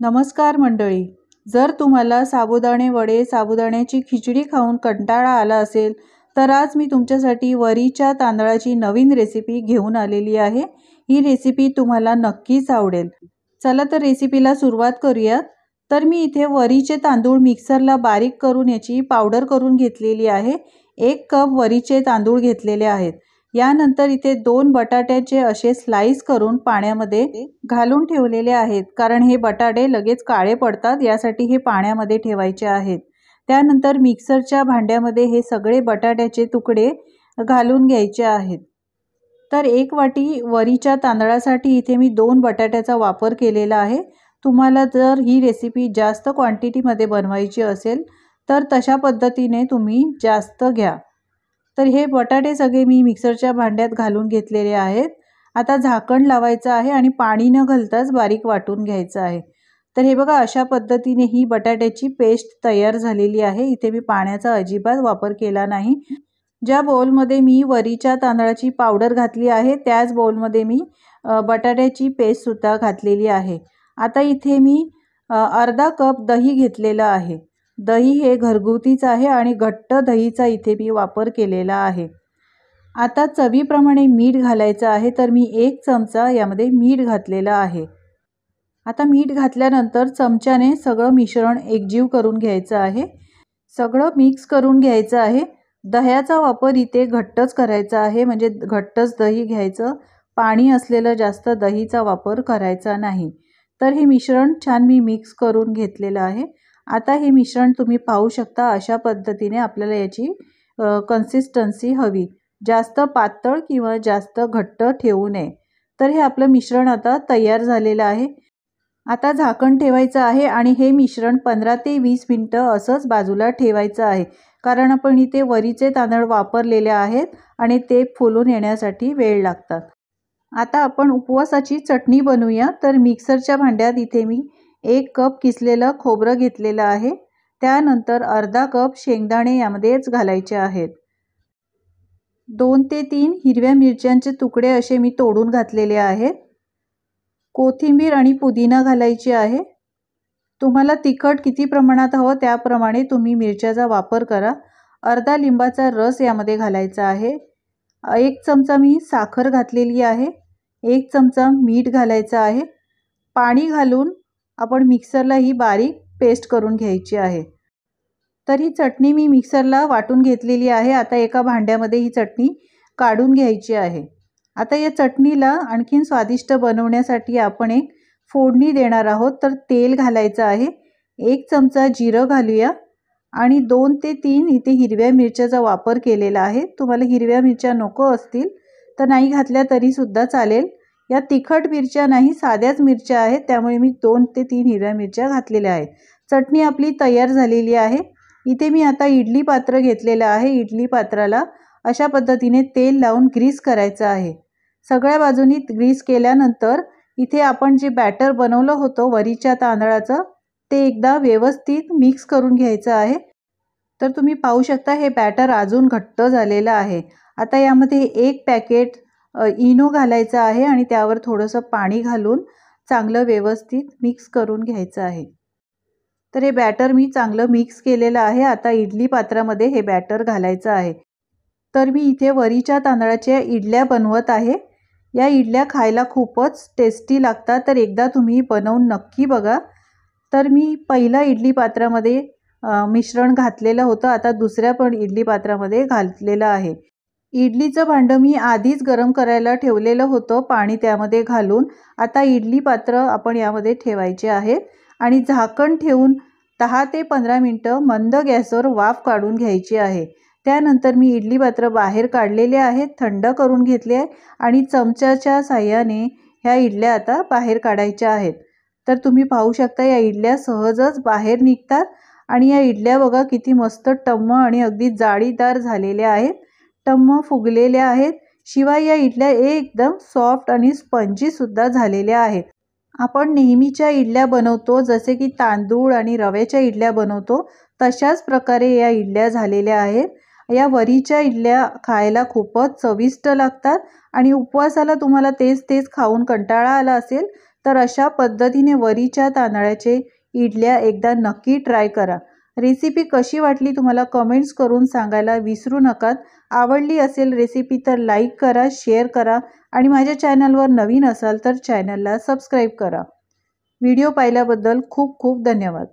नमस्कार मंडळी. जर तुम्हाला साबुदाणे वडे, साबुदाण्याची खिचडी खाऊन कंटाळा आला असेल तर आज मी तुमच्यासाठी वरीच्या तांदळाची नवीन रेसिपी घेऊन आलेली आहे. ही रेसिपी तुम्हाला नक्कीच आवडेल. चला तर रेसिपीला सुरुवात करूया. तर मी इथे वरीचे तांदूळ मिक्सरला बारीक करून याची पावडर करून घेतलेली आहे. 1 कप वरीचे तांदूळ घेतलेले आहेत. यानंतर इथे 2 बटाट्याचे असे स्लाइस करून पाण्यामध्ये घालून ठेवलेले आहेत, कारण हे बटाटे लगेच काळे पडतात, यासाठी हे पाण्यामध्ये ठेवायचे आहेत. त्यानंतर मिक्सरच्या भांड्यामध्ये हे सगळे बटाट्याचे तुकडे घालून घ्यायचे आहेत. तर 1 वाटी वरीच्या तांदळासाठी इथे मी 2 बटाट्याचा वापर केलेला आहे. तुम्हाला जर ही रेसिपी जास्त क्वांटिटीमध्ये बनवायची असेल तर तशा पद्धतीने तुम्ही जास्त घ्या. तर हे बटाटे सगळे मी मिक्सरच्या भांड्यात घालून घेतलेले आहेत. आता झाकण लावायचं आहे आणि पाणी न घालताच बारीक वाटून घ्यायचं आहे. तर हे बघा, अशा पद्धतीने ही बटाट्याची पेस्ट तयार झालेली आहे. इथे मी पाण्याचा अजिबात वापर केला नाही. ज्या बाउलमध्ये मी वरीच्या तांदळाची पावडर घातली आहे त्याच बाउलमध्ये मी बटाट्याची पेस्ट सुद्धा घातलेली आहे. आता इथे मी अर्धा कप दही घेतलेला आहे. दही हे घरगुतीच आहे आणि घट्ट दहीचा इथे मी वापर केलेला आहे. आता चवीप्रमाणे मीठ घालायचं आहे. तर मी 1 चमचा यामध्ये मीठ घातलेला आहे. आता मीठ घातल्यानंतर चमच्याने सगळं मिश्रण एकजीव करून घ्यायचं आहे. सगळं मिक्स करून घ्यायचं आहे. दह्याचा वापर इथे घट्टच करायचा आहे, म्हणजे घट्टच दही घ्यायचं. पाणी असलेलं जास्त दहीचा वापर करायचा नाही. तर हे मिश्रण छान मी मिक्स करून घेतलेलं आहे. आता हे मिश्रण तुम्ही पाहू शकता, अशा पद्धतीने आपल्याला याची कन्सिस्टन्सी हवी. जास्त पातळ किंवा जास्त घट्ट ठेवू नये. तर हे आपलं मिश्रण आता तयार झालेलं आहे. आता झाकण ठेवायचं आहे आणि हे मिश्रण 15 ते 20 मिनिटं असंच बाजूला ठेवायचं आहे, कारण आपण इथे वरीचे तांदूळ वापरलेले आहेत आणि ते फुलून येण्यासाठी वेळ लागतात. आता आपण उपवासाची चटणी बनवूया. तर मिक्सरच्या भांड्यात इथे मी 1 कप किसलेलं खोबरं घेतलेलं आहे. त्यानंतर अर्धा कप शेंगदाणे यामध्येच घालायचे आहेत. 2 ते 3 हिरव्या मिरच्यांचे तुकडे असे मी तोडून घातलेले आहेत. कोथिंबीर आणि पुदिना घालायची आहे. तुम्हाला तिखट किती प्रमाणात हवं त्याप्रमाणे तुम्ही मिरच्याचा वापर करा. अर्धा लिंबाचा रस यामध्ये घालायचा आहे. 1 चमचा मी साखर घातलेली आहे. 1 चमचा मीठ घालायचं आहे. पाणी घालून आपण मिक्सरला ही बारीक पेस्ट करून घ्यायची आहे. तर ही चटणी मी मिक्सरला वाटून घेतलेली आहे. आता एका भांड्यामध्ये ही चटणी काढून घ्यायची आहे. आता या चटणीला आणखीन स्वादिष्ट बनवण्यासाठी आपण एक फोडणी देणार आहोत. तर तेल घालायचं आहे. 1 चमचा जिरं घालूया आणि 2 ते 3 इथे हिरव्या मिरच्याचा वापर केलेला आहे. तुम्हाला हिरव्या मिरच्या नको असतील तर नाही घातल्या तरी सुद्धा चालेल. या तिखट मिरच्या नाही, साध्याच मिरच्या आहेत, त्यामुळे मी 2 ते 3 हिरव्या मिरच्या घातलेल्या आहेत. चटणी आपली तयार झालेली आहे. इथे मी आता इडली पात्र घेतलेलं आहे. इडली पात्राला अशा पद्धतीने तेल लावून ग्रीस करायचं आहे. सगळ्या बाजूनी ग्रीस केल्यानंतर इथे आपण जे बॅटर बनवलं होतं वरीच्या तांदळाचं ते एकदा व्यवस्थित मिक्स करून घ्यायचं आहे. तर तुम्ही पाहू शकता हे बॅटर अजून घट्ट झालेलं आहे. आता यामध्ये 1 पॅकेट इनो घालायचं आहे आणि त्यावर थोडंसं पाणी घालून चांगलं व्यवस्थित मिक्स करून घ्यायचं आहे. तर हे बॅटर मी चांगलं मिक्स केलेलं आहे. आता इडली पात्रामध्ये हे बॅटर घालायचं आहे. तर मी इथे वरीच्या तांदळाच्या इडल्या बनवत आहे. या इडल्या खायला खूपच टेस्टी लागतात. तर एकदा तुम्ही बनवून नक्की बघा. तर मी पहिला इडली पात्रामध्ये मिश्रण घातलेलं होतं. आता दुसऱ्या पण इडली पात्रामध्ये घातलेलं आहे. इडलीचं भांडं मी आधीच गरम करायला ठेवलेलं होतं पाणी त्यामध्ये घालून. आता इडली पात्र आपण यामध्ये ठेवायचे आहेत आणि झाकण ठेवून 10 ते 15 मिनिटं मंद गॅसवर वाफ काढून घ्यायची आहे. त्यानंतर मी इडली पात्र बाहेर काढलेले आहेत, थंड करून घेतले आहे आणि चमच्याच्या साहाय्याने ह्या इडल्या आता बाहेर काढायच्या आहेत. तर तुम्ही पाहू शकता या इडल्या सहजच बाहेर निघतात आणि या इडल्या बघा किती मस्त टम्म आणि अगदी जाळीदार झालेल्या आहेत, टम्म फुगलेल्या आहेत. शिवाय या इडल्या एकदम सॉफ्ट आणि स्पंजी सुद्धा झालेल्या आहेत. आपण नेहमीच्या इडल्या बनवतो जसे की तांदूळ आणि रव्याच्या इडल्या बनवतो तशाच प्रकारे या इडल्या झालेल्या आहेत. या वरीच्या इडल्या खायला खूपच चविष्ट लागतात आणि उपवासाला तुम्हाला तेच तेच खाऊन कंटाळा आला असेल तर अशा पद्धतीने वरीच्या तांदळाचे इडल्या एकदा नक्की ट्राय करा। रेसिपी कशी वाटली तुम्हाला कमेंट्स करून सांगायला विसरू नका। आवडली असेल रेसिपी तर लाईक करा, शेअर करा आणि माझ्या चॅनलवर नवीन असाल तर चॅनलला सबस्क्राईब करा। व्हिडिओ पाहिल्याबद्दल खूप खूप धन्यवाद।